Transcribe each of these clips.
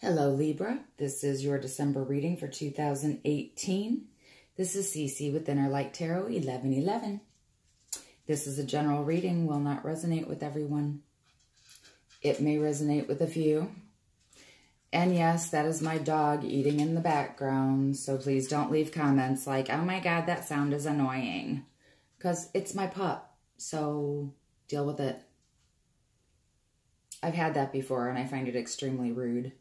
Hello Libra, this is your December reading for 2018. This is Cece with Inner Light Tarot 1111. This is a general reading, will not resonate with everyone. It may resonate with a few. And yes, that is my dog eating in the background, so please don't leave comments like, oh my god, that sound is annoying. Because it's my pup, so deal with it. I've had that before and I find it extremely rude.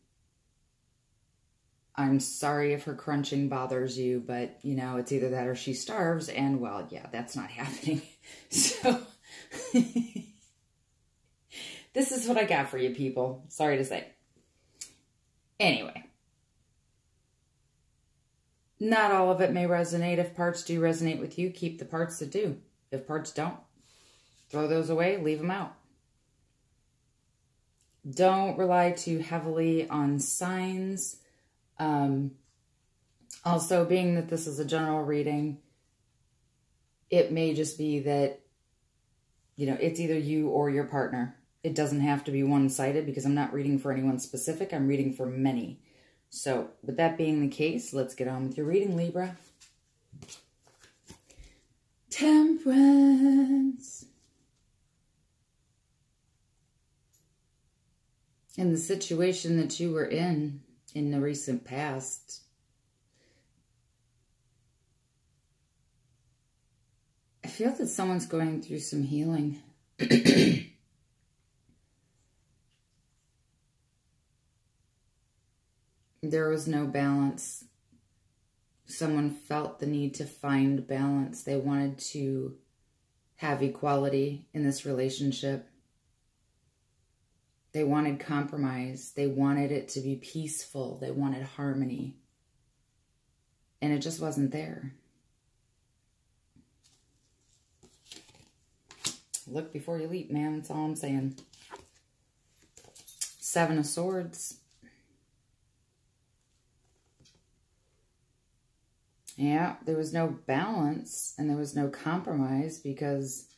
I'm sorry if her crunching bothers you, but, you know, it's either that or she starves, and, well, yeah, that's not happening. So, this is what I got for you, people. Sorry to say. Anyway. Not all of it may resonate. If parts do resonate with you, keep the parts that do. If parts don't, throw those away, leave them out. Don't rely too heavily on signs. Also, being that this is a general reading, it may just be that, you know, it's either you or your partner. It doesn't have to be one-sided because I'm not reading for anyone specific. I'm reading for many. So, with that being the case, let's get on with your reading, Libra. Temperance. In the situation that you were in the recent past, I feel that someone's going through some healing. There was no balance. Someone felt the need to find balance. They wanted to have equality in this relationship. They wanted compromise. They wanted it to be peaceful. They wanted harmony. And it just wasn't there. Look before you leap, man. That's all I'm saying. Seven of Swords. Yeah, there was no balance and there was no compromise because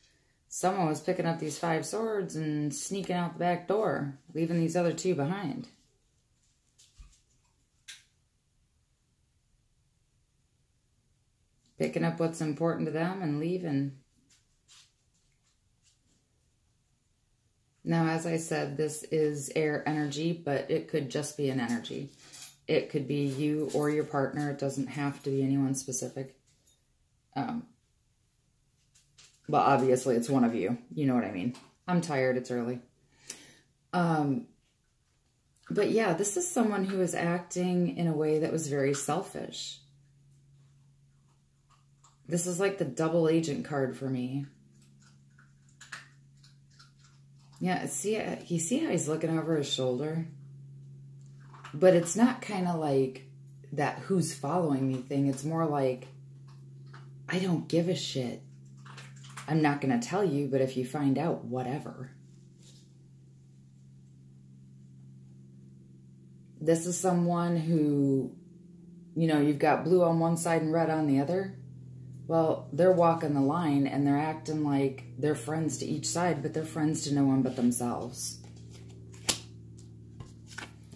someone was picking up these 5 swords and sneaking out the back door, leaving these other 2 behind. Picking up what's important to them and leaving. Now, as I said, this is air energy, but it could just be an energy. It could be you or your partner. It doesn't have to be anyone specific. Well, obviously, it's one of you. You know what I mean. I'm tired. It's early. But yeah, this is someone who is acting in a way that was very selfish. This is like the double agent card for me. Yeah, see how he's looking over his shoulder? But it's not kind of like that who's following me thing. It's more like, I don't give a shit. I'm not going to tell you, but if you find out, whatever. This is someone who, you know, you've got blue on one side and red on the other. Well, they're walking the line and they're acting like they're friends to each side, but they're friends to no one but themselves.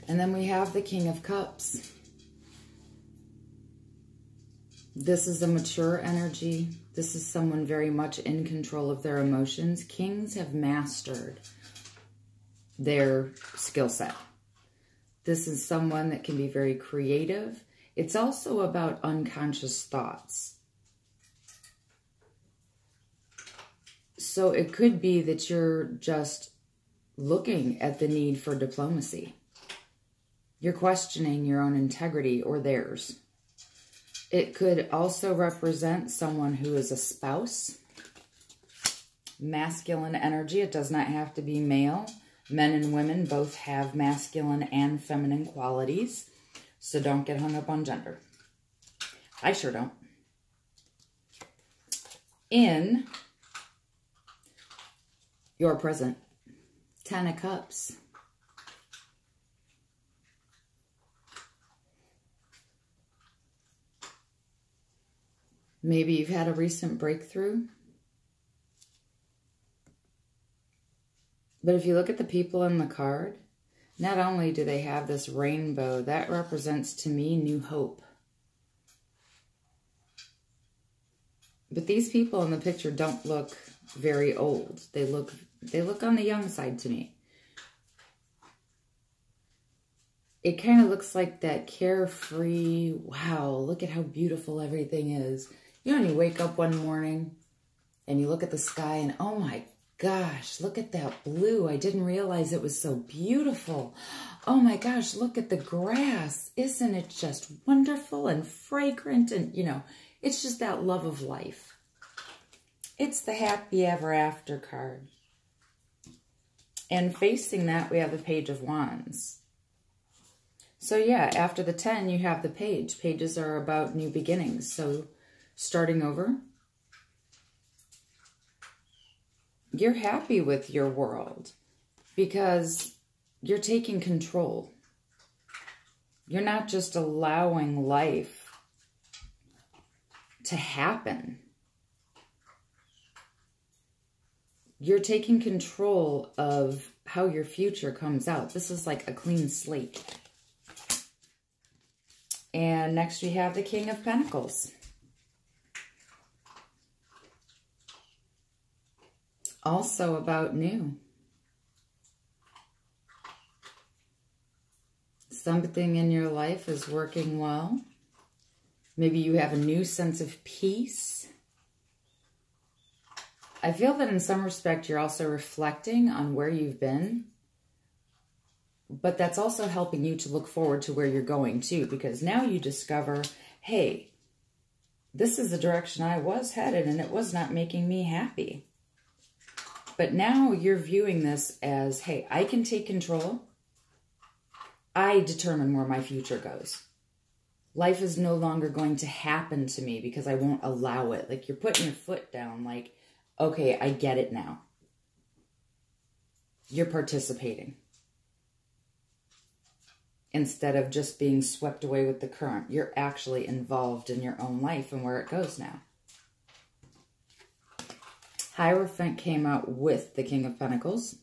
And then we have the King of Cups. This is a mature energy. This is someone very much in control of their emotions. Kings have mastered their skill set. This is someone that can be very creative. It's also about unconscious thoughts. So it could be that you're just looking at the need for diplomacy. You're questioning your own integrity or theirs. It could also represent someone who is a spouse. Masculine energy. It does not have to be male. Men and women both have masculine and feminine qualities. So don't get hung up on gender. I sure don't. In your present, 10 of Cups. Maybe you've had a recent breakthrough. But if you look at the people in the card, Not only do they have this rainbow, that represents to me new hope. But these people in the picture don't look very old. They look on the young side to me. It kind of looks like that carefree, wow, look at how beautiful everything is. You know, when you wake up one morning and you look at the sky and, oh my gosh, look at that blue. I didn't realize it was so beautiful. Oh my gosh, look at the grass. Isn't it just wonderful and fragrant? And, you know, it's just that love of life. It's the happy ever after card. And facing that, we have the Page of Wands. So yeah, after the 10, you have the Page. Pages are about new beginnings. So starting over. You're happy with your world because you're taking control. You're not just allowing life to happen. You're taking control of how your future comes out. This is like a clean slate. And next we have the King of Pentacles. Also about new. Something in your life is working well. Maybe you have a new sense of peace. I feel that in some respect you're also reflecting on where you've been. But that's also helping you to look forward to where you're going too. Because now you discover, hey, this is the direction I was headed and it was not making me happy. But now you're viewing this as, hey, I can take control. I determine where my future goes. Life is no longer going to happen to me because I won't allow it. Like you're putting your foot down like, okay, I get it now. You're participating. Instead of just being swept away with the current, you're actually involved in your own life and where it goes now. Hierophant came out with the King of Pentacles.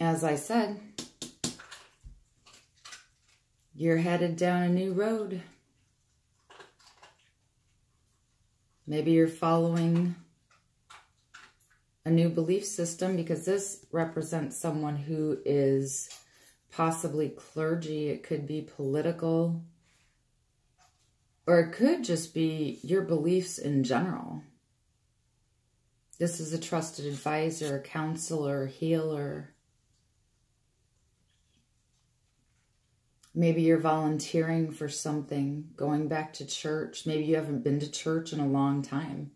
As I said, you're headed down a new road. Maybe you're following a new belief system because this represents someone who is possibly clergy. It could be political. Or it could just be your beliefs in general. This is a trusted advisor, a counselor, healer. Maybe you're volunteering for something, going back to church. Maybe you haven't been to church in a long time.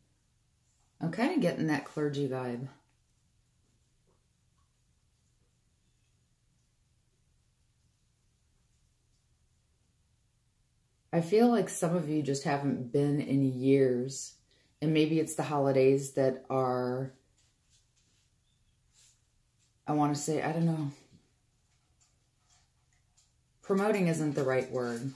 I'm kind of getting that clergy vibe. I feel like some of you just haven't been in years. And maybe it's the holidays that are, I want to say, I don't know. Promoting isn't the right word.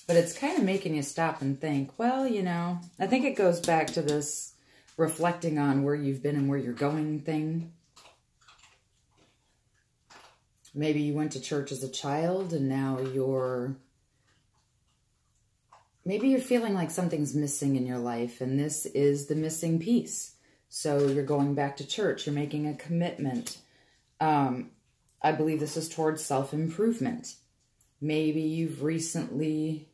But it's kind of making you stop and think, well, you know, I think it goes back to this reflecting on where you've been and where you're going thing. Maybe you went to church as a child and now maybe you're feeling like something's missing in your life and this is the missing piece. So you're going back to church. You're making a commitment. I believe this is towards self-improvement. Maybe you've recently,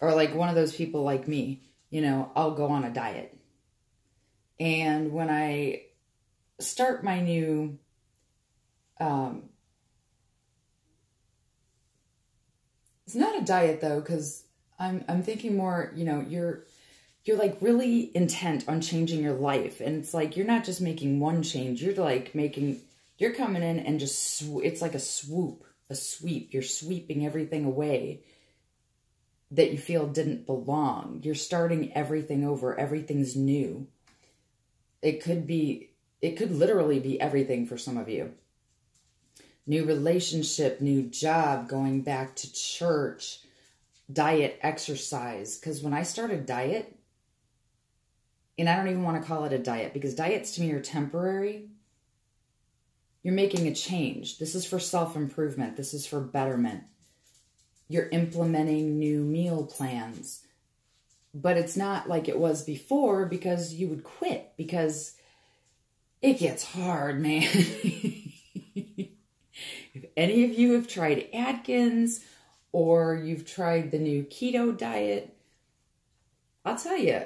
or like one of those people like me, you know, I'll go on a diet. And when I start my new, it's not a diet though, because I'm thinking more, you know, you're like really intent on changing your life. And it's like, you're not just making one change. You're like you're coming in and just, it's like a sweep. You're sweeping everything away that you feel didn't belong. You're starting everything over. Everything's new. It could literally be everything for some of you. New relationship, new job, going back to church, diet, exercise. Because when I started diet and I don't even want to call it a diet, because diets to me are temporary. You're making a change. This is for self-improvement. This is for betterment. You're implementing new meal plans. But it's not like it was before, because you would quit, because it gets hard, man. If any of you have tried Atkins or you've tried the new keto diet, I'll tell you,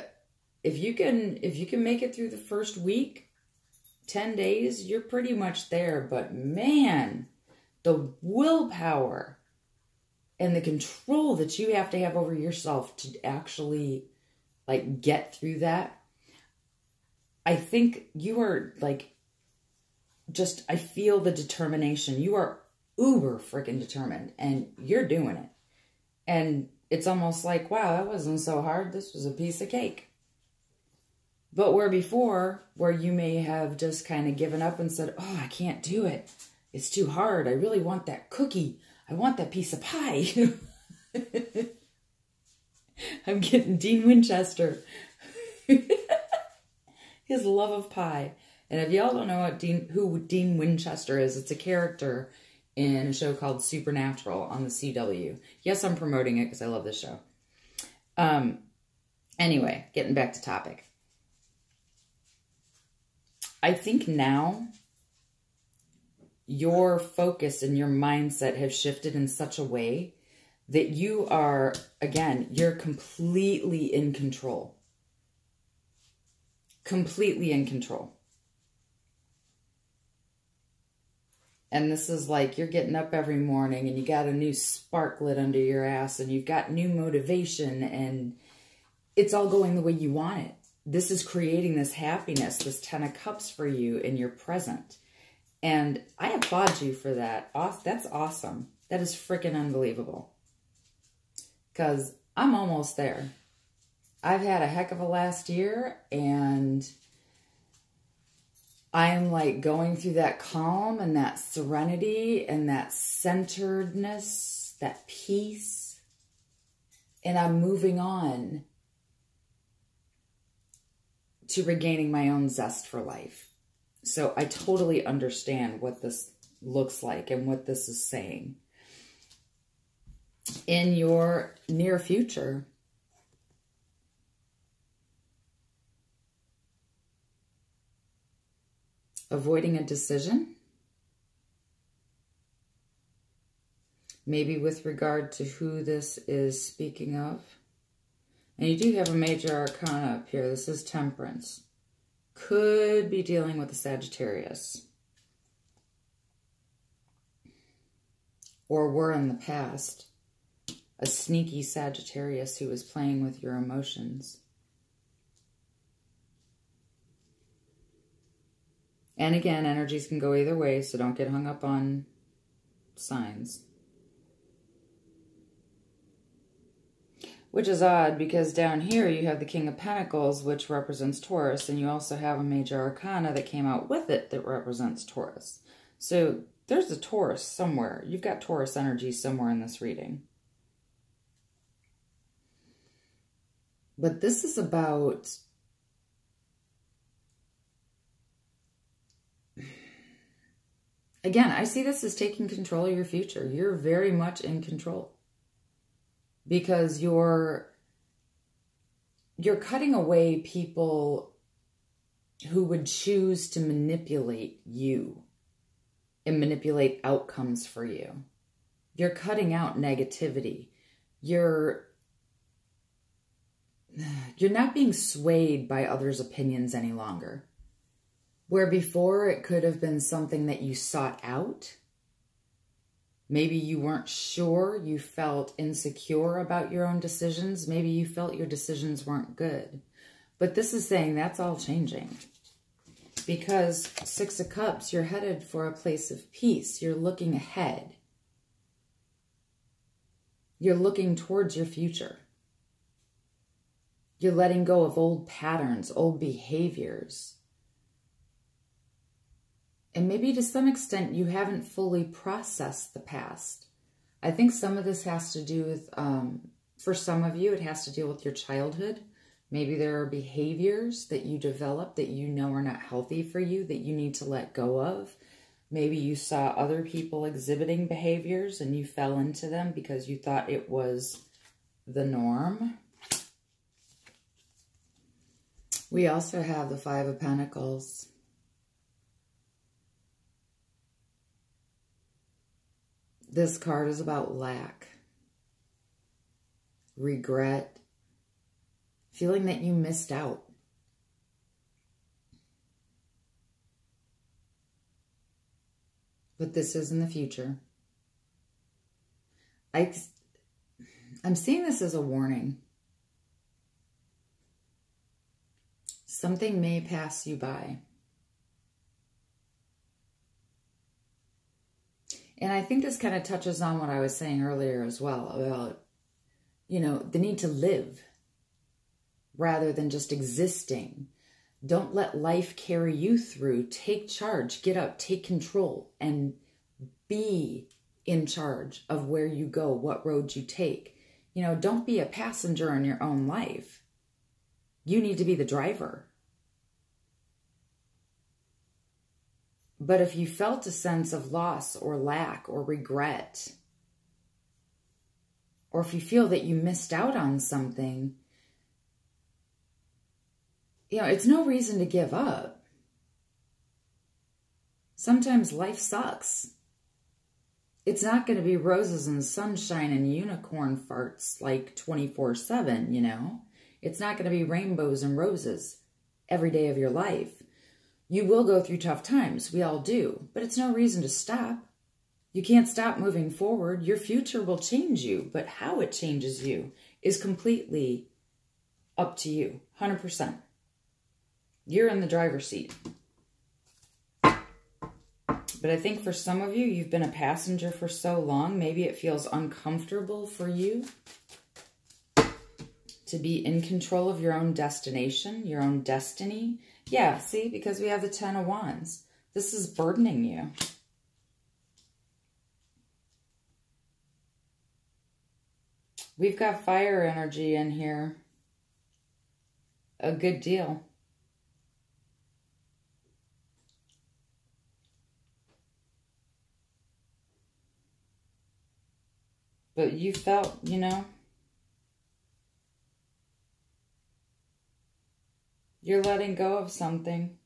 if you can make it through the first week, 10 days, you're pretty much there. But man, the willpower and the control that you have to have over yourself to actually like get through that, I think you are like, just, I feel the determination. You are uber freaking determined, and you're doing it. And it's almost like, wow, that wasn't so hard. This was a piece of cake. But where before, where you may have just kind of given up and said, oh, I can't do it. It's too hard. I really want that cookie. I want that piece of pie. I'm getting Dean Winchester. His love of pie. And if y'all don't know who Dean Winchester is, it's a character in a show called Supernatural on the CW. Yes, I'm promoting it because I love this show. Anyway, getting back to topic. I think now your focus and your mindset have shifted in such a way that you are, again, you're completely in control. Completely in control. And this is like you're getting up every morning and you got a new spark lit under your ass and you've got new motivation and it's all going the way you want it. This is creating this happiness, this 10 of Cups for you in your present. And I applaud you for that. That's awesome. That is freaking unbelievable. Because I'm almost there. I've had a heck of a last year, and I'm like going through that calm and that serenity and that centeredness, that peace. And I'm moving on to regaining my own zest for life. So I totally understand what this looks like and what this is saying. In your near future, avoiding a decision, maybe with regard to who this is speaking of. And you do have a major arcana up here. This is Temperance. Could be dealing with a Sagittarius. Or were in the past a sneaky Sagittarius who was playing with your emotions. And again, energies can go either way, so don't get hung up on signs. Which is odd, because down here you have the King of Pentacles, which represents Taurus, and you also have a major arcana that came out with it that represents Taurus. So there's a Taurus somewhere. You've got Taurus energy somewhere in this reading. But this is about... Again, I see this as taking control of your future. You're very much in control. Because you're cutting away people who would choose to manipulate you and manipulate outcomes for you. You're cutting out negativity. You're not being swayed by others' opinions any longer. Where before it could have been something that you sought out. Maybe you weren't sure, you felt insecure about your own decisions. Maybe you felt your decisions weren't good. But this is saying that's all changing. Because 6 of Cups, you're headed for a place of peace. You're looking ahead. You're looking towards your future. You're letting go of old patterns, old behaviors. And maybe to some extent, you haven't fully processed the past. I think some of this has to do with, for some of you, it has to deal with your childhood. Maybe there are behaviors that you develop that you know are not healthy for you, that you need to let go of. Maybe you saw other people exhibiting behaviors and you fell into them because you thought it was the norm. We also have the Five of Pentacles. This card is about lack, regret, feeling that you missed out. But this is in the future. I'm seeing this as a warning. Something may pass you by. And I think this kind of touches on what I was saying earlier as well about, you know, the need to live rather than just existing. Don't let life carry you through. Take charge, get up, take control, and be in charge of where you go, what road you take. You know, don't be a passenger in your own life. You need to be the driver. But if you felt a sense of loss or lack or regret, or if you feel that you missed out on something, you know, it's no reason to give up. Sometimes life sucks. It's not going to be roses and sunshine and unicorn farts like 24/7, you know. It's not going to be rainbows and roses every day of your life. You will go through tough times. We all do. But it's no reason to stop. You can't stop moving forward. Your future will change you. But how it changes you is completely up to you. 100%. You're in the driver's seat. But I think for some of you, you've been a passenger for so long, maybe it feels uncomfortable for you to be in control of your own destination, your own destiny. Yeah, see, because we have the Ten of Wands. This is burdening you. We've got fire energy in here. A good deal. But you felt, you know, you're letting go of something.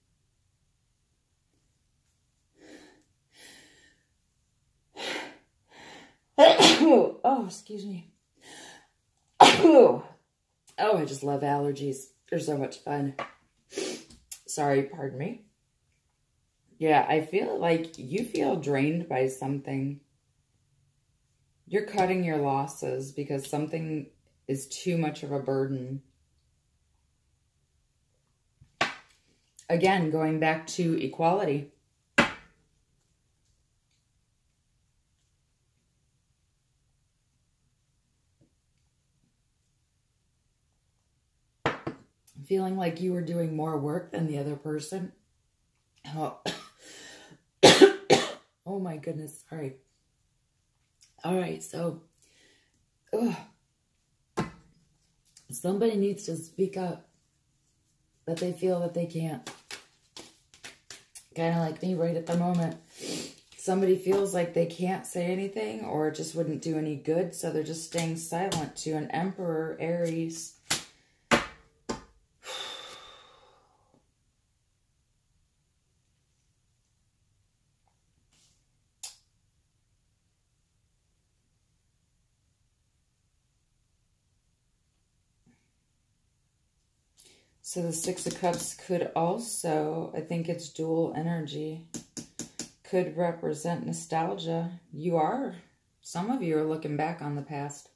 Oh, excuse me. Oh, I just love allergies. They're so much fun. Sorry, pardon me. Yeah, I feel like you feel drained by something. You're cutting your losses because something is too much of a burden. Again, going back to equality. Feeling like you were doing more work than the other person. Oh, oh my goodness, sorry. All right, so somebody needs to speak up, but they feel that they can't. Kind of like me right at the moment. Somebody feels like they can't say anything or it just wouldn't do any good, so they're just staying silent. To an Emperor, Aries. So the Six of Cups could also, I think it's dual energy, could represent nostalgia. Some of you are looking back on the past.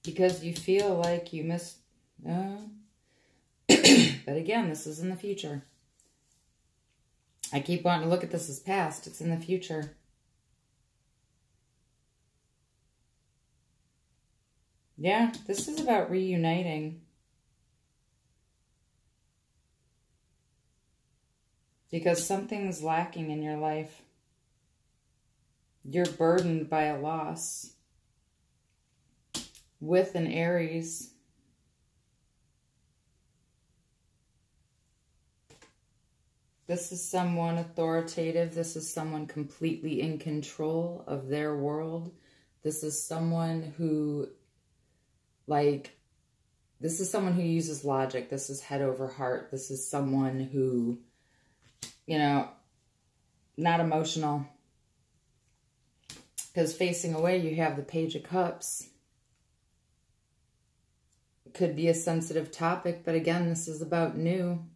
Because you feel like you missed... But again, this is in the future. I keep wanting to look at this as past. It's in the future. Yeah, this is about reuniting. because something's lacking in your life. You're burdened by a loss. With an Aries, this is someone authoritative. This is someone completely in control of their world. This is someone who, this is someone who uses logic. This is head over heart. This is someone who, not emotional. Because facing away, you have the Page of Cups. It could be a sensitive topic, but again, this is about new.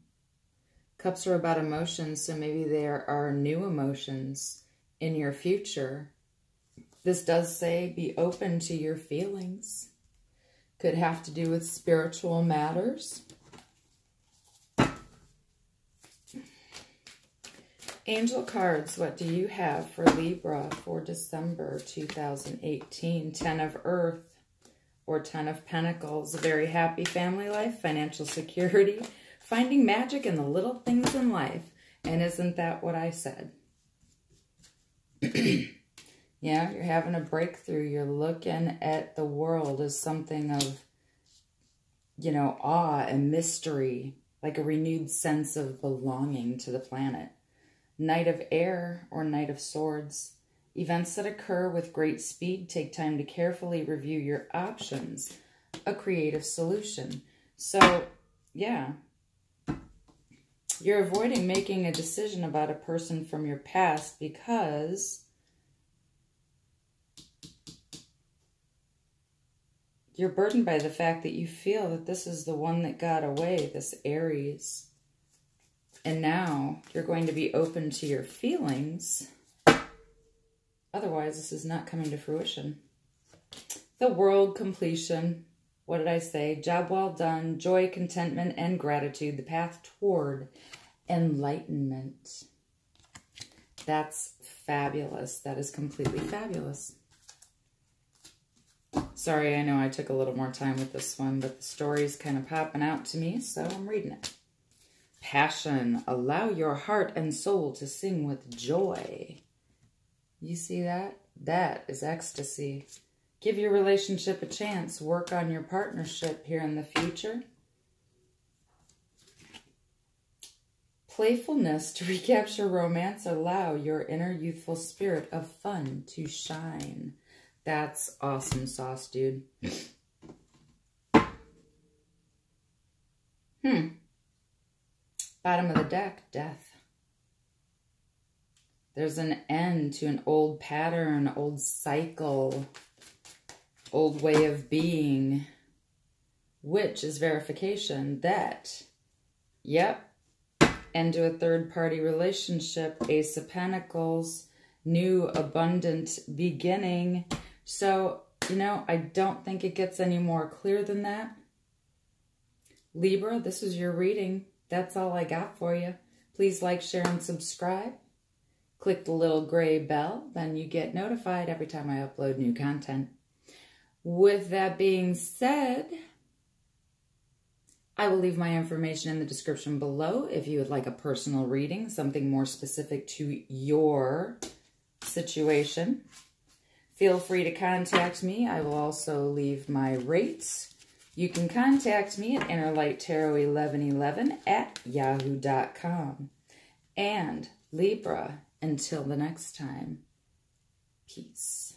Cups are about emotions, so maybe there are new emotions in your future. This does say be open to your feelings. Could have to do with spiritual matters. Angel cards, what do you have for Libra for December 2018? 10 of Earth or 10 of Pentacles. A very happy family life, financial security, finding magic in the little things in life. And isn't that what I said? Yeah, you're having a breakthrough. You're looking at the world as something of, awe and mystery, like a renewed sense of belonging to the planet. Knight of Air or Knight of Swords. Events that occur with great speed. Take time to carefully review your options. A creative solution. So, yeah. You're avoiding making a decision about a person from your past because you're burdened by the fact that you feel that this is the one that got away, this Aries. And now you're going to be open to your feelings. Otherwise, this is not coming to fruition. The World, completion. What did I say? Job well done, joy, contentment, and gratitude. The path toward enlightenment. That's fabulous. That is completely fabulous. Sorry, I know I took a little more time with this one, but the story's kind of popping out to me, so I'm reading it. Passion. Allow your heart and soul to sing with joy. You see that? That is ecstasy. Give your relationship a chance. Work on your partnership here in the future. Playfulness to recapture romance. Allow your inner youthful spirit of fun to shine. That's awesome sauce, dude. Bottom of the deck, death. There's an end to an old pattern, old cycle, old way of being, which is verification that, yep, end to a third-party relationship, Ace of Pentacles, new abundant beginning. So, I don't think it gets any more clear than that. Libra, this is your reading. That's all I got for you. Please like, share, and subscribe. Click the little gray bell, then you get notified every time I upload new content. With that being said, I will leave my information in the description below if you would like a personal reading, something more specific to your situation. Feel free to contact me. I will also leave my rates. You can contact me at innerlighttarot1111@yahoo.com. And Libra, until the next time, peace.